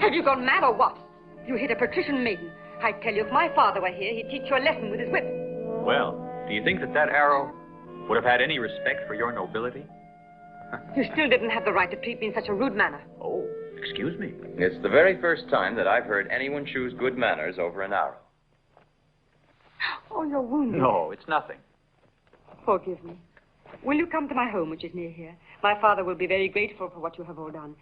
Have you gone mad or what? You hit a patrician maiden. I tell you, if my father were here, he'd teach you a lesson with his whip. Well, do you think that that arrow would have had any respect for your nobility? You still didn't have the right to treat me in such a rude manner. Oh, excuse me. It's the very first time that I've heard anyone choose good manners over an arrow. Oh, you're wounded. No, it's nothing. Forgive me. Will you come to my home, which is near here? My father will be very grateful for what you have all done.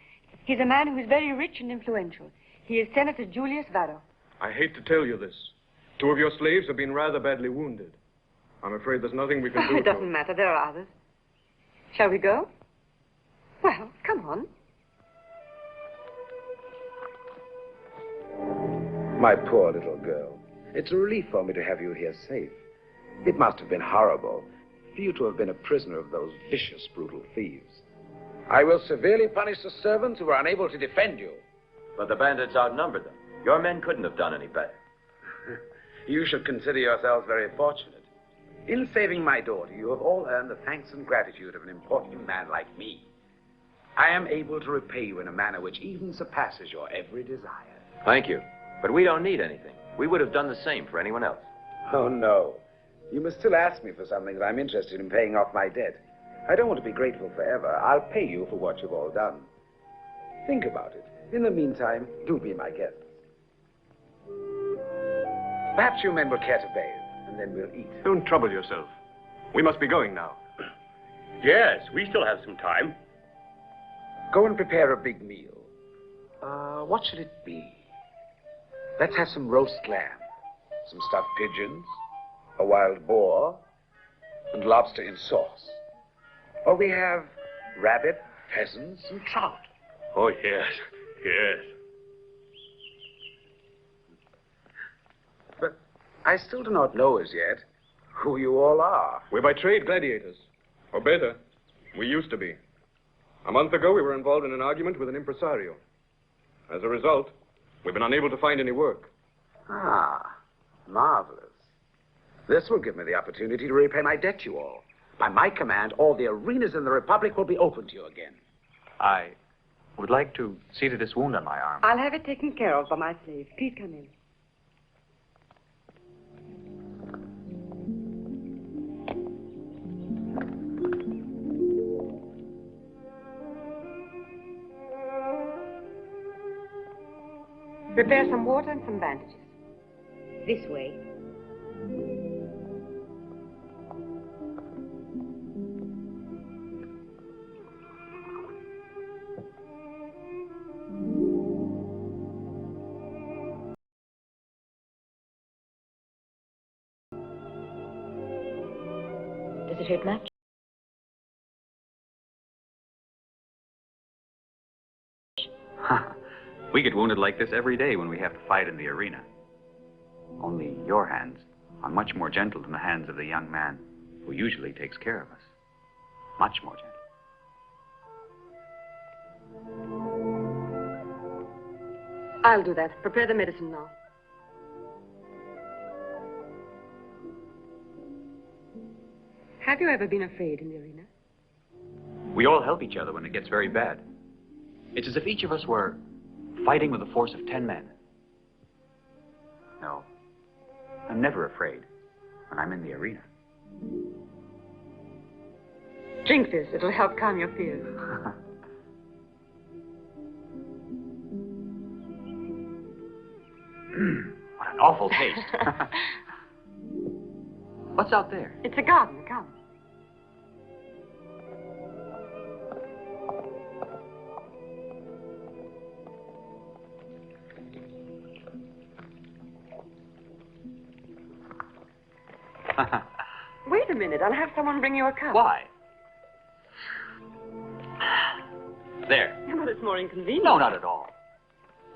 He's a man who is very rich and influential. He is Senator Julius Varro. I hate to tell you this. 2 of your slaves have been rather badly wounded. I'm afraid there's nothing we can do. It doesn't matter. There are others. Shall we go? Well, come on. My poor little girl. It's a relief for me to have you here safe. It must have been horrible for you to have been a prisoner of those vicious, brutal thieves. I will severely punish the servants who were unable to defend you. But the bandits outnumbered them. Your men couldn't have done any better. You should consider yourselves very fortunate. In saving my daughter, you have all earned the thanks and gratitude of an important man like me. I am able to repay you in a manner which even surpasses your every desire. Thank you. But we don't need anything. We would have done the same for anyone else. Oh, no. You must still ask me for something that I'm interested in paying off my debt. I don't want to be grateful forever. I'll pay you for what you've all done. Think about it. In the meantime, do be my guests. Perhaps you men will care to bathe, and then we'll eat. Don't trouble yourself. We must be going now. Yes, we still have some time. Go and prepare a big meal. What should it be? Let's have some roast lamb, some stuffed pigeons, a wild boar, and lobster in sauce. Or we have rabbit, pheasants, and trout. Oh, yes, yes. But I still do not know as yet who you all are. We're by trade gladiators. Or better, we used to be. A month ago, we were involved in an argument with an impresario. As a result, we've been unable to find any work. Ah, marvelous. This will give me the opportunity to repay my debt to you all. By my command, all the arenas in the Republic will be open to you again. I would like to see to this wound on my arm. I'll have it taken care of by my slaves. Please come in. Prepare some water and some bandages. This way. Does it hurt much? We get wounded like this every day when we have to fight in the arena. Only your hands are much more gentle than the hands of the young man who usually takes care of us. Much more gentle. I'll do that. Prepare the medicine now. Have you ever been afraid in the arena? We all help each other when it gets very bad. It's as if each of us were fighting with a force of 10 men. No, I'm never afraid when I'm in the arena. Drink this. It'll help calm your fears. What an awful taste. What's out there? It's a garden. Come. Wait a minute. I'll have someone bring you a cup. Why? There. But it's more inconvenient. No, not at all.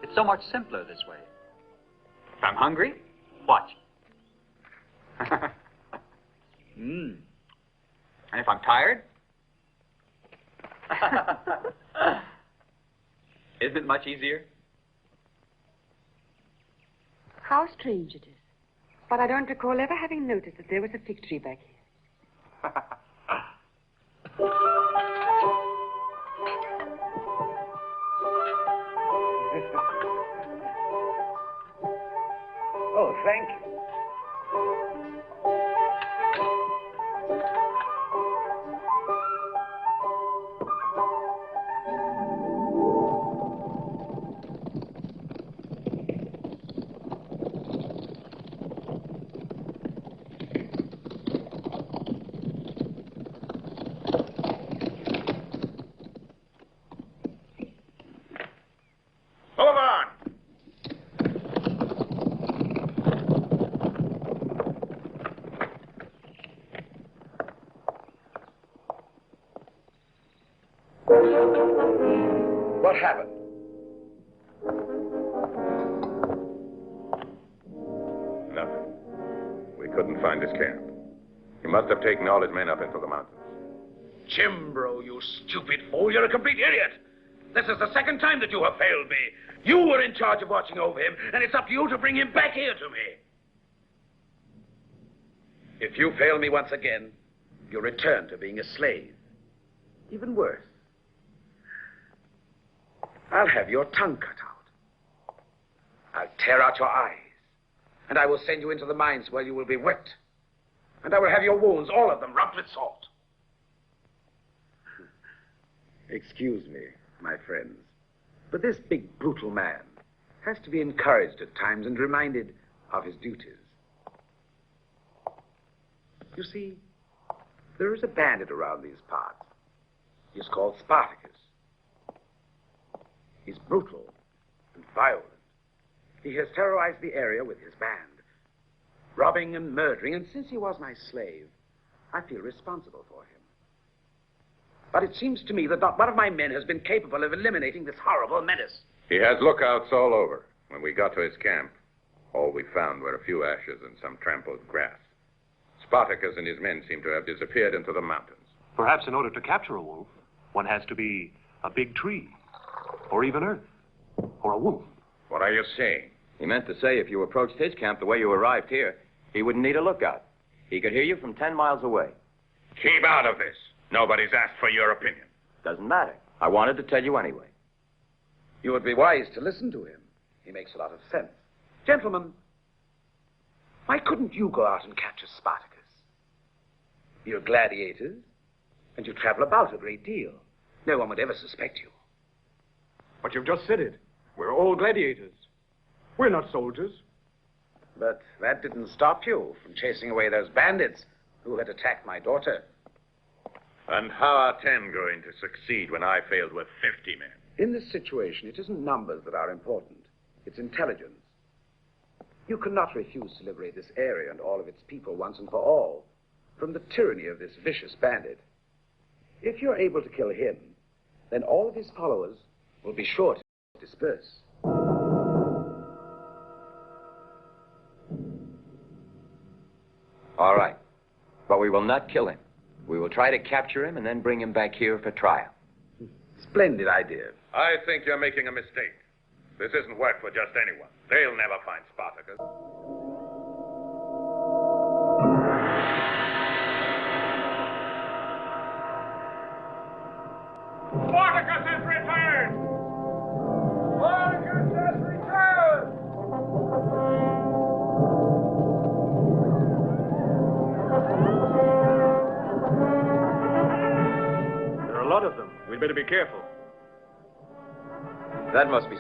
It's so much simpler this way. If I'm hungry, watch. And if I'm tired? Isn't it much easier? How strange it is. But I don't recall ever having noticed that there was a fig tree back here. Oh, thank you. Hold on! What happened? Nothing. We couldn't find his camp. He must have taken all his men up into the mountains. Chimbro, you stupid fool. You're a complete idiot. This is the second time that you have failed me. You were in charge of watching over him, and it's up to you to bring him back here to me. If you fail me once again, you'll return to being a slave. Even worse. I'll have your tongue cut out. I'll tear out your eyes. And I will send you into the mines where you will be whipped. And I will have your wounds, all of them, rubbed with salt. Excuse me, my friends, but this big, brutal man has to be encouraged at times and reminded of his duties. You see, there is a bandit around these parts. He is called Spartacus. He's brutal and violent. He has terrorized the area with his band, robbing and murdering, and since he was my slave, I feel responsible for him. But it seems to me that not one of my men has been capable of eliminating this horrible menace. He has lookouts all over. When we got to his camp, all we found were a few ashes and some trampled grass. Spartacus and his men seem to have disappeared into the mountains. Perhaps in order to capture a wolf, one has to be a big tree, or even earth, or a wolf. What are you saying? He meant to say if you approached his camp the way you arrived here, he wouldn't need a lookout. He could hear you from 10 miles away. Keep out of this. Nobody's asked for your opinion. Doesn't matter. I wanted to tell you anyway. You would be wise to listen to him. He makes a lot of sense. Gentlemen, why couldn't you go out and capture Spartacus? You're gladiators, and you travel about a great deal. No one would ever suspect you. But you've just said it. We're all gladiators. We're not soldiers. But that didn't stop you from chasing away those bandits who had attacked my daughter. And how are 10 going to succeed when I failed with 50 men? In this situation, it isn't numbers that are important. It's intelligence. You cannot refuse to liberate this area and all of its people once and for all from the tyranny of this vicious bandit. If you're able to kill him, then all of his followers will be sure to disperse. All right. But we will not kill him. We will try to capture him and then bring him back here for trial. Splendid idea. I think you're making a mistake. This isn't work for just anyone. They'll never find Spartacus. Spartacus has returned! Spartacus has returned! There are a lot of them. We'd better be careful. That must be